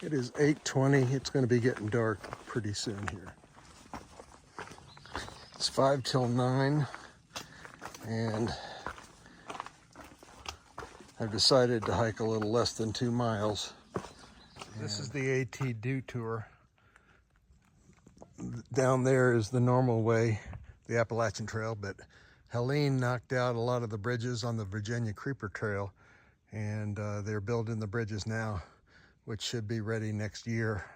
It is 8:20. It's going to be getting dark pretty soon here. It's 5 till 9, and I've decided to hike a little less than 2 miles. This is the AT Detour. Down there is the normal way, the Appalachian Trail, but Helene knocked out a lot of the bridges on the Virginia Creeper Trail, and they're building the bridges now, which should be ready next year.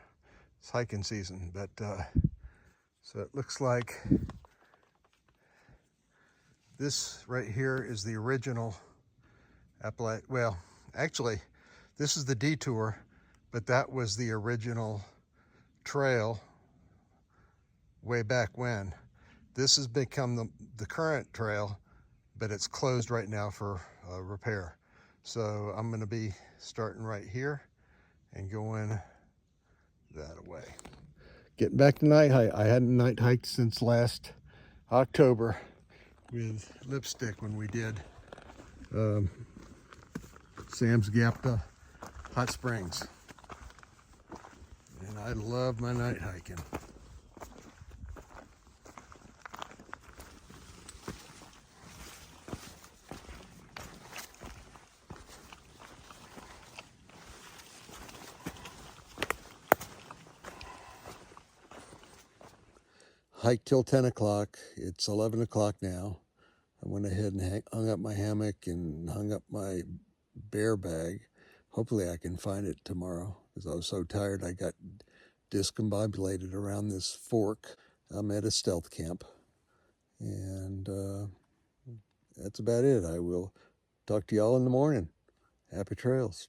It's hiking season, but so it looks like this right here is the original Appalachian. Well, actually, this is the Detour, but that was the original trail way back when. This has become the current trail, but it's closed right now for repair. So I'm going to be starting right here and going that way. Getting back to night hike. I hadn't night hiked since last October with Lipstick when we did Sam's Gap to Hot Springs. And I love my night hiking. Hiked till 10 o'clock. It's 11 o'clock now. I went ahead and hung up my hammock and hung up my bear bag. Hopefully I can find it tomorrow because I was so tired I got discombobulated around this fork. I'm at a stealth camp. And that's about it. I will talk to y'all in the morning. Happy trails.